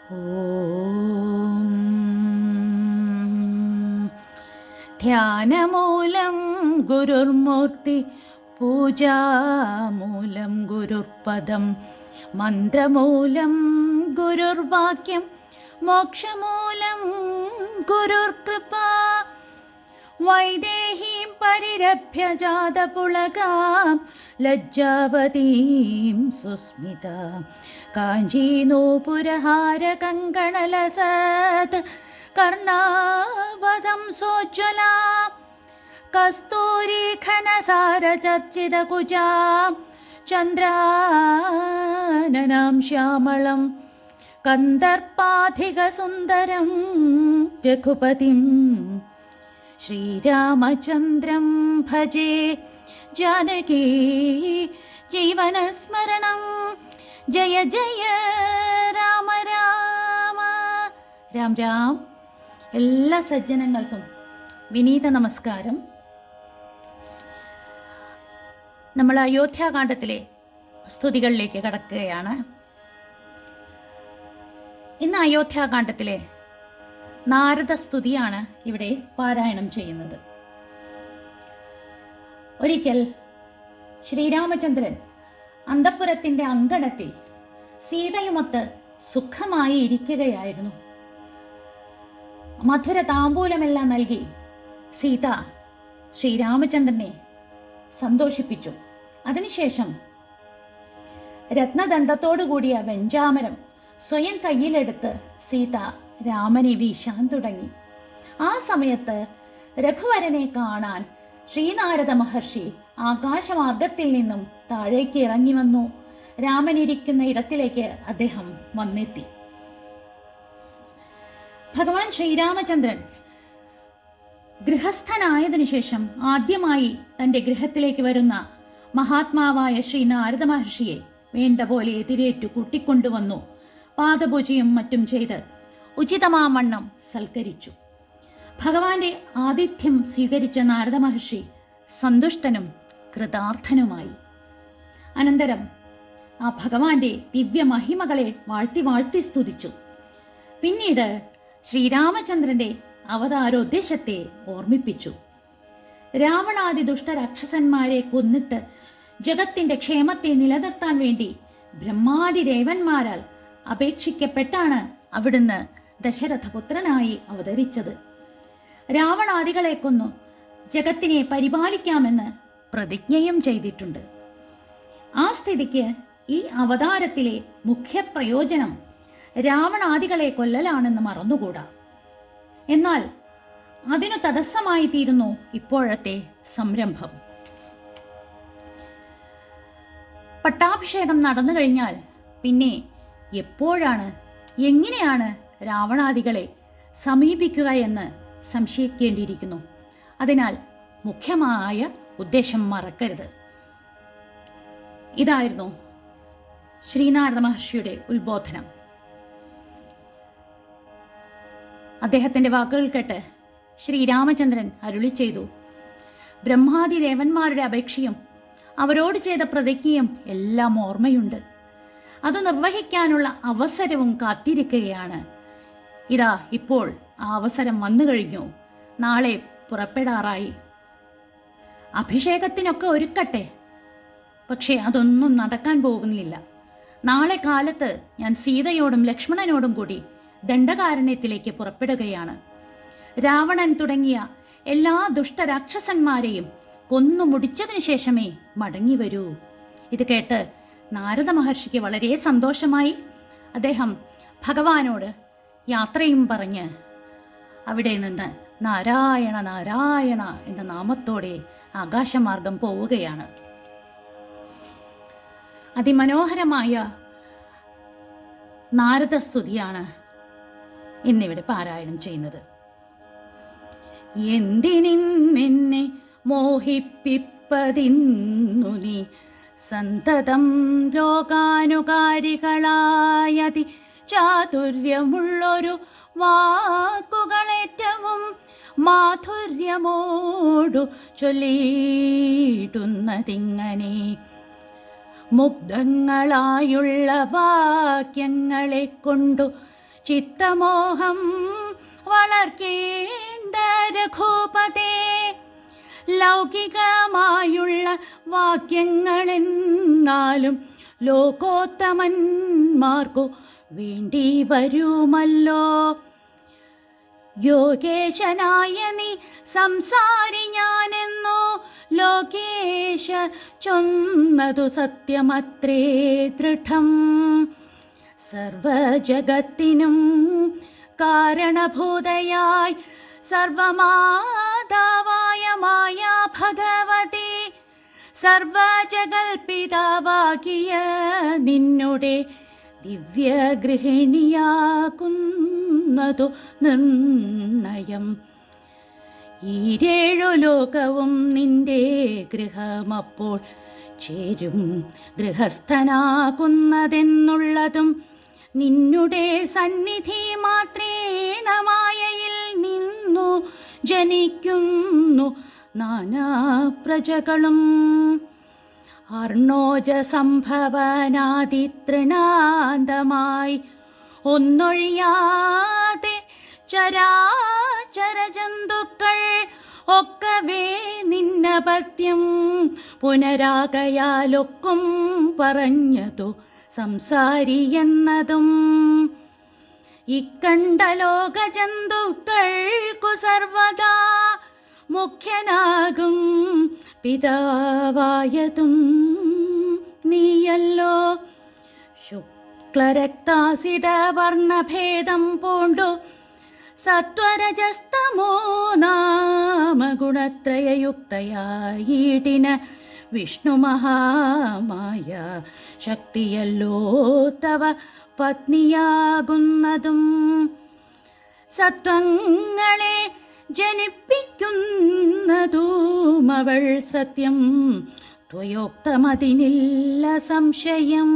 ഓം ധ്യാനമൂലം ഗുരുർമൂർത്തി, പൂജാമൂലം ഗുരുർപദം, മന്ത്രമൂലം ഗുരുർവാക്യം, മോക്ഷമൂലം ഗുരുർകൃപ. വൈദേഹീം പരിരഭ്യ ജാതപുളകാം ലജ്ജാവതീം സുസ്മിതാം, കാഞ്ചീനൂപുരഹാര കങ്കണലസത് കർണാവതം സോജ്വലാം, കസ്തൂരീഘനസാരചർച്ചിതകുജാം, ചന്ദ്രാനനാം ശ്യാമളം, കന്ദർപ്പാധികസുന്ദരം രഘുപതിം ശ്രീരാമചന്ദ്രം ഭജേ. ജാനകീ ജീവനസ്മരണം. ജയ ജയ രാമ രാമ. രാം രാം. എല്ലാ സജ്ജനങ്ങൾക്കും വിനീത നമസ്കാരം. നമ്മൾ അയോധ്യാകാന്ഡത്തിലെ സ്തുതികളിലേക്ക് കടക്കുകയാണ്. ഇന്ന് അയോധ്യാകാന്ഡത്തിലെ നാരദ സ്തുതിയാണ് ഇവിടെ പാരായണം ചെയ്യുന്നത്. ഒരിക്കൽ ശ്രീരാമചന്ദ്രൻ അന്തഃപുരത്തിൻ്റെ അങ്കണത്തിൽ സീതയുമൊത്ത് സുഖമായി ഇരിക്കുകയായിരുന്നു. മധുര താമ്പൂലമെല്ലാം നൽകി സീത ശ്രീരാമചന്ദ്രനെ സന്തോഷിപ്പിച്ചു. അതിനുശേഷം രത്നദണ്ഡത്തോടുകൂടിയ വെഞ്ചാമരം സ്വയം കയ്യിലെടുത്ത് സീത രാമനെ വീശാൻ തുടങ്ങി. ആ സമയത്ത് രഘുവരനെ കാണാൻ ശ്രീനാരദ മഹർഷി ആകാശമാർഗത്തിൽ നിന്നും താഴേക്ക് ഇറങ്ങി വന്നു. രാമനിരിക്കുന്ന ഇടത്തിലേക്ക് അദ്ദേഹം വന്നെത്തി. ഭഗവാൻ ശ്രീരാമചന്ദ്രൻ ഗൃഹസ്ഥനായതിനു ശേഷം ആദ്യമായി തൻ്റെ ഗൃഹത്തിലേക്ക് വരുന്ന മഹാത്മാവായ ശ്രീനാരദ മഹർഷിയെ വേണ്ട പോലെ എതിരേറ്റു കൂട്ടിക്കൊണ്ടുവന്നു. പാദപൂജയും മറ്റും ചെയ്ത് ഉചിതമാവണ്ണം സൽക്കരിച്ചു. ഭഗവാന്റെ ആതിഥ്യം സ്വീകരിച്ച നാരദ മഹർഷി സന്തുഷ്ടനും കൃതാർത്ഥനുമായി. അനന്തരം ആ ഭഗവാന്റെ ദിവ്യമഹിമകളെ വാഴ്ത്തി വാഴ്ത്തി സ്തുതിച്ചു. പിന്നീട് ശ്രീരാമചന്ദ്രന്റെ അവതാരോദ്ദേശത്തെ ഓർമ്മിപ്പിച്ചു. രാവണാദി ദുഷ്ടരാക്ഷസന്മാരെ കൊന്നിട്ട് ജഗത്തിന്റെ ക്ഷേമത്തെ നിലനിർത്താൻ വേണ്ടി ബ്രഹ്മാദി ദേവന്മാരാൽ അപേക്ഷിക്കപ്പെട്ടാണ് അവിടുന്ന് ദശരഥപുത്രനായി അവതരിച്ചത്. രാവണാദികളെ കൊന്നു ജഗത്തിനെ പരിപാലിക്കാമെന്ന് പ്രതിജ്ഞയും ചെയ്തിട്ടുണ്ട്. ആ സ്ഥിതിക്ക് ഈ അവതാരത്തിലെ മുഖ്യ പ്രയോജനം രാവണാദികളെ കൊല്ലലാണെന്ന് മറന്നുകൂടാ. എന്നാൽ അതിനു തടസ്സമായി തീരുന്നു ഇപ്പോഴത്തെ സംരംഭം. പട്ടാഭിഷേകം നടന്നു കഴിഞ്ഞാൽ പിന്നെ എപ്പോഴാണ്, എങ്ങനെയാണ് രാവണാദികളെ സമീപിക്കുക എന്ന് സംശയിക്കേണ്ടിയിരിക്കുന്നു. അതിനാൽ മുഖ്യമായ ഉദ്ദേശം മറക്കരുത്. ഇതായിരുന്നു ശ്രീനാരദ മഹർഷിയുടെ ഉത്ബോധനം. അദ്ദേഹത്തിൻ്റെ വാക്കുകൾ കേട്ട് ശ്രീരാമചന്ദ്രൻ അരുളി ചെയ്തു. ബ്രഹ്മാദി ദേവന്മാരുടെ അപേക്ഷയും അവരോട് ചെയ്ത പ്രതിജ്ഞയും എല്ലാം ഓർമ്മയുണ്ട്. അത് നിർവഹിക്കാനുള്ള അവസരവും കാത്തിരിക്കുകയാണ്. ഇതാ ഇപ്പോൾ ആ അവസരം വന്നു കഴിഞ്ഞു. നാളെ പുറപ്പെടാറായി. അഭിഷേകത്തിനൊക്കെ ഒരുക്കട്ടെ. പക്ഷേ അതൊന്നും നടക്കാൻ പോകുന്നില്ല. നാളെ കാലത്ത് ഞാൻ സീതയോടും ലക്ഷ്മണനോടും കൂടി ദണ്ഡകാരണ്യത്തിലേക്ക് പുറപ്പെടുകയാണ്. രാവണൻ തുടങ്ങിയ എല്ലാ ദുഷ്ടരാക്ഷസന്മാരെയും കൊന്നു മുടിച്ചതിനു ശേഷമേ മടങ്ങി വരൂ. ഇത് കേട്ട് നാരദ മഹർഷിക്ക് വളരെ സന്തോഷമായി. അദ്ദേഹം ഭഗവാനോട് യാത്രയും പറഞ്ഞ് അവിടെ നിന്ന് നാരായണ നാരായണ എന്ന നാമത്തോടെ ആകാശമാർഗം പോവുകയാണ്. അതിമനോഹരമായ നാരദസ്തുതിയാണ് ഇന്നിവിടെ പാരായണം ചെയ്യുന്നത്. എന്തിനിന്നെ മോഹിപ്പിപ്പതിന്നു നീ, സന്തതം ലോകാനുകാരികളായതി ചാതുര്യമുള്ളൊരു വാക്കുകളേറ്റവും മാധുര്യമോടു ചൊല്ലിയിടുന്നതിങ്ങനെ. മുഗ്ധങ്ങളായുള്ള വാക്യങ്ങളെ കൊണ്ടു ചിത്തമോഹം വളർക്കേണ്ട രഘുപതേ. ലൗകികമായുള്ള വാക്യങ്ങളെന്നാലും ലോകോത്തമന്മാർക്കു വേണ്ടി വരുമല്ലോ. യോഗേശനായ നീ സംസാരി ഞാനെന്നോ ലോകേശ ചൊന്നതു സത്യമത്രേ ദൃഢം. സർവജഗത്തിനും കാരണഭൂതയായി സർവമാതാവായ മായാ ഭഗവതി, സർവജഗൽപിതാവാകിയ നിന്നുടെ ദിവ്യഗൃഹിണിയാകുന്നതു നിർണയം. ഈരേഴു ലോകവും നിന്റെ ഗൃഹമപ്പോൾ ചേരും ഗൃഹസ്ഥനാകുന്നതെന്നുള്ളതും നിന്നുടെ സന്നിധി മാത്രേണ മായയിൽ നിന്നു ജനിക്കുന്നു നാനാ പ്രജകളും. അർണോജ സംഭവനാദിതൃണാന്തമായി ഒന്നൊഴിയാതെ ചരാചര ജന്തുക്കൾ ഒക്കവേ നിന്നപത്യം പുനരാകയാലൊക്കും പറഞ്ഞതു സംസാരി എന്നതും. ഇക്കണ്ട ലോകജന്തുക്കൾക്കു സർവദാ മുഖ്യനാകും പിതാവായതും നീയല്ലോ. ശുക്ലരക്താസിത വർണ്ണഭേദം പൂണ്ടു സത്വരജസ്തമോ നാമഗുണത്രയയുക്തയായിടിന വിഷ്ണു മഹാമായ ശക്തിയല്ലോ തവ പത്നിയാകുന്നതും. സത്വങ്ങളെ ജനിപ്പിക്കുന്നതും അവൾ സത്യം ത്വയോക്തമതിനില്ല സംശയം.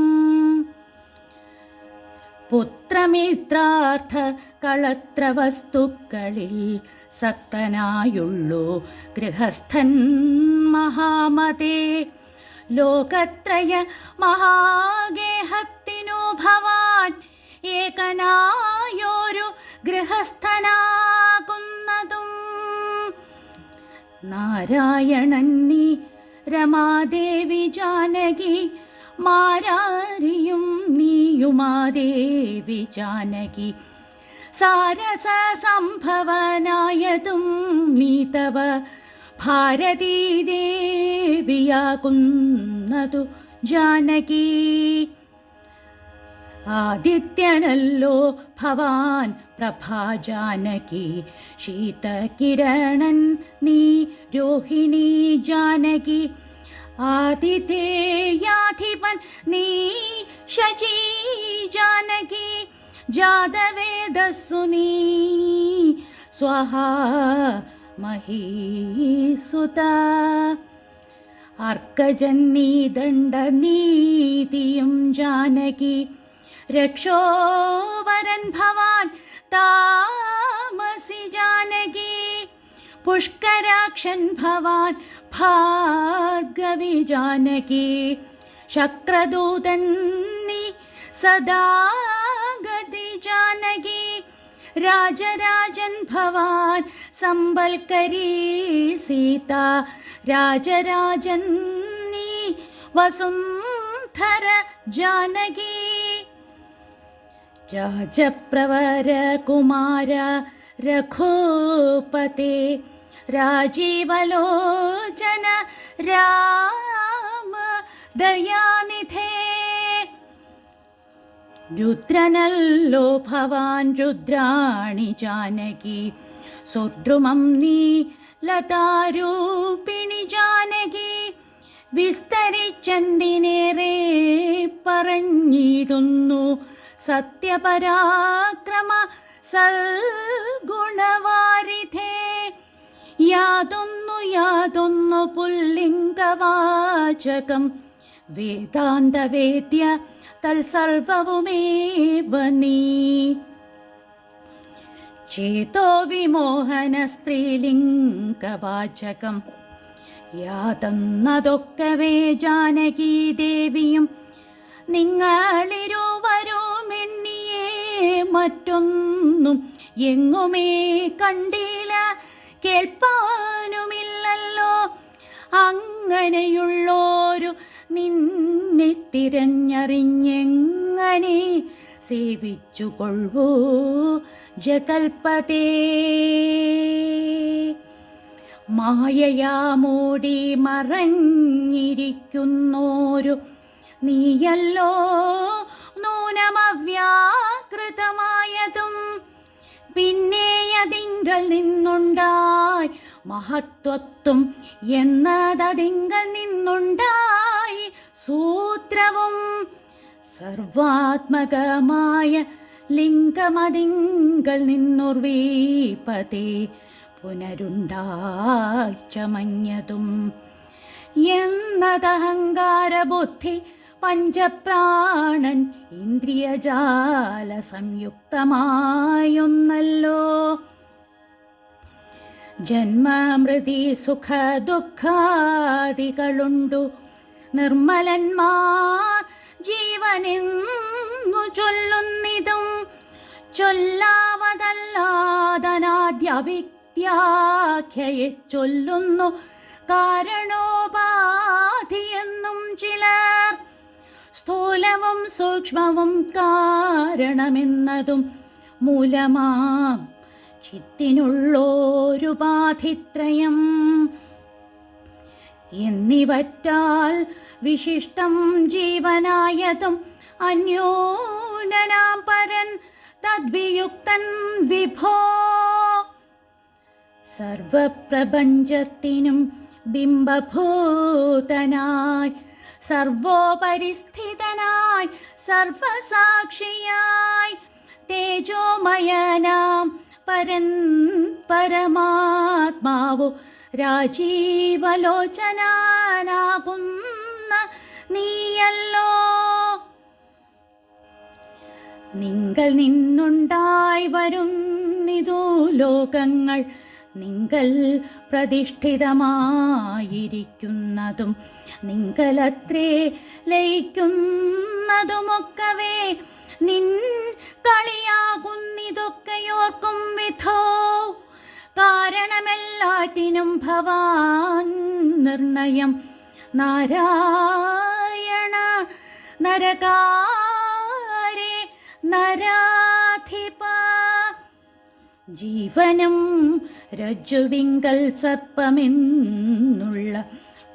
പുത്രമിത്രാർത്ഥ കളത്ര വസ്തുക്കളിൽ സക്തനായുള്ളൂ ഗൃഹസ്ഥൻ മഹാമതേ. ലോകത്രയ മഹാഗേഹത്തിനു ഭവാൻ ഏകനായൊരു ഗൃഹസ്ഥനാകുന്നതും. നാരായണൻ നീ രമാദേവി ജാനകി മാരാരിയും നീയുമാദേവി ജാനകി. സാരസ സംഭവനായതും നീ തവ ഭാരതീദേവിയാകുന്നതു ജാനകി. ആദിത്യനല്ലോ ഭവാൻ പ്രഭാ ജാനകി. ശീതകിരണൻ നീ രോഹിണി ജാനകി. ആദിതേയാധിപൻ നീ ശചി ജാനകി. ജാതവേദസ്സു നീ സ്വാഹാ മഹീസുത. അർക്കജന്നീ ദണ്ഡനീതിയും ജാനകി. രക്ഷോവരൻ ഭവാൻ താമസി ജാനകി. പുഷ്കരാക്ഷൻ ഭവാൻ ഭാർഗവി ജാനകി. ശക്രദൂതൻ നീ സദാഗതി ജാനകി. രാജരാജൻ ഭവാൻ സംബൽക്കരി സീത. രാജരാജൻ നീ വസുന്ധര ജാനകി. രാജപ്രവര കുമാര രഘുപതേ. രാജീവലോചന രാമ ദയാനിധേ. രുദ്രനല്ലോ ഭവാൻ രുദ്രാണി ജാനകി. സുദ്രുമം നീ ലതാരൂപിണി ജാനകി. വിസ്തരിച്ചെന്തിനേറെ പറഞ്ഞിടുന്നു സത്യപരാക്രമ സൽഗുണവാരിധേ. യാതൊന്നു പുല്ലിംഗവാചകം വേദാന്തവേദ്യ തൽസർവവുമേവ നീ. ചേതോ വിമോഹന സ്ത്രീലിംഗവാചകം യാതൊന്നതൊക്കവേ ജാനകീ ദേവിയും നിങ്ങളിരുവരും എന്നിയെ മറ്റൊന്നും എങ്ങുമേ കണ്ടില്ല, കേൾപ്പാനുമില്ലല്ലോ. അങ്ങനെയുള്ളോരു നിന്നെ തിരഞ്ഞറിഞ്ഞെങ്ങനെ സേവിച്ചു കൊള്ളൂ ജഗൽപതേ. മായയാ മൂടി മറഞ്ഞിരിക്കുന്നോരു നീയല്ലോ നൂനമവ്യാകൃതമായതും, പിന്നെ അതിങ്കൽ നിന്നുണ്ടായി മഹത്വത്വം എന്നതതിങ്കൽ നിന്നുണ്ടായി സൂത്രവും. സർവാത്മകമായ ലിംഗമതിങ്കൽ നിന്നുർവീപതേ പുനരുണ്ടായി ചമഞ്ഞതും. എന്നതഹങ്കാരബുദ്ധി പഞ്ചപ്രാണൻ ഇന്ദ്രിയജാല സംയുക്തമായൊന്നല്ലോ. ജന്മമൃതി സുഖ ദുഃഖാദികളുണ്ടു നിർമ്മലന്മാർ ജീവനെന്നു ചൊല്ലുന്നിതും. ചൊല്ലാവതല്ലാതനാദ്യവിദ്യാഖ്യയെ ചൊല്ലുന്നു കാരണോപാധിയെന്നും ചിലർ. സ്ഥൂലവും സൂക്ഷ്മവും കാരണമെന്നതും മൂലമാം ചിത്തിനുള്ളോരുപാധിത്രയം എന്നിവറ്റാൽ വിശിഷ്ടം ജീവനായതും അന്യോനനാം പരൻ തദ്വിയുക്തൻ വിഭോ. സർവപ്രപഞ്ചത്തിനും ബിംബഭൂതനായി സർവോപരിസ്ഥിതനായി സർവസാക്ഷിയായി തേജോമയനാം പരൻ പരമാത്മാവു രാജീവലോചനാനാകുന്ന നീയല്ലോ. നിങ്കൽ നിന്നുണ്ടായി വരുന്നിതു ലോകങ്ങൾ, നിങ്കൽ പ്രതിഷ്ഠിതമായിരിക്കുന്നതും നിങ്കലത്രേ ലയിക്കുന്നതുമൊക്കവേ. നിൻ കളിയാകുന്നിതൊക്കെയോർക്കും വിധോ കാരണമെല്ലാറ്റിനും ഭവാൻ നിർണയം. നാരായണ നരകാരേ നരാധിപ. ജീവനും രജ്ജുവിങ്കൽ സർപ്പമെന്നുള്ള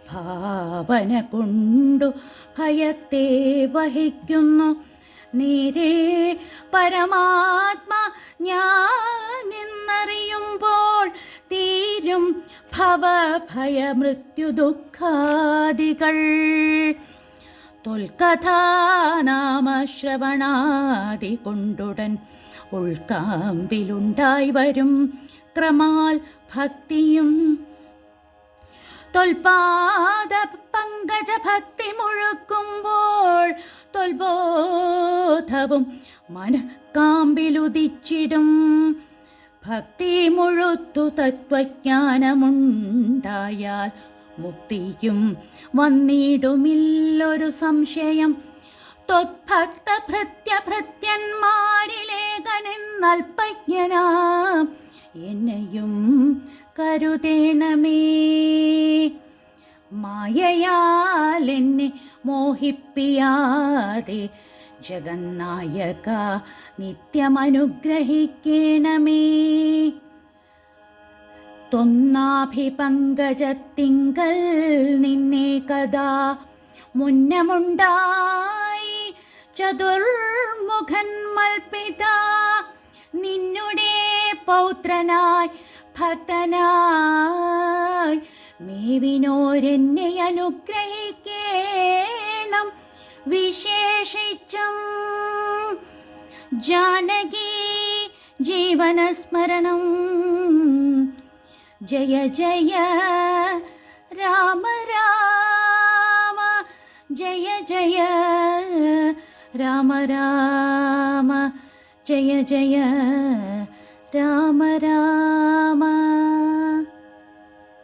ഭാവന കൊണ്ടു ഭയത്തെ വഹിക്കുന്നു. നേരെ പരമാത്മാ ഞാനെന്നറിയുമ്പോൾ തീരും ഭവഭയമൃത്യു ദുഃഖാദികൾ. തൊൽക്കഥാനാമശ്രവണാദി കൊണ്ടുടൻ ഉൾക്കാമ്പിലുണ്ടായി വരും ക്രമാൽ ഭക്തിയും. തൊൽപാദ പങ്കജ ഭക്തി മുഴുക്കുമ്പോൾ തൊൽബോധവും മനക്കാമ്പിലുദിച്ചിടും. ഭക്തി മുഴുത്തു തത്വജ്ഞാനമുണ്ടായാൽ മുക്തിയും വന്നിടുമില്ലൊരു സംശയം. ത്വദ്ഭക്ത ഭൃത്യന്മാരിലേകനെന്നൽപജ്ഞനാം എന്നെയും കരുതേണമേ. മായയാൽ എന്നെ മോഹിപ്പിയാതെ ജഗന്നായക നിത്യമനുഗ്രഹിക്കണമേ. തൊന്നാഭിപങ്കജത്തിങ്കൽ നിന്നെ കഥാ മുന്നമുണ്ടായി ചതുർമുഖൻ മൽപിത. നിന്നുടെ പൗത്രനായി ഭക്തനായി മേവിനോരെന്നെ അനുഗ്രഹിക്കേണം വിശേഷിച്ചും. ജാനകി ജീവനസ്മരണം. ജയ ജയ രാമ രാമ ജയ ജയ രാമ രാമ ജയ ജയ രാമ രാമ.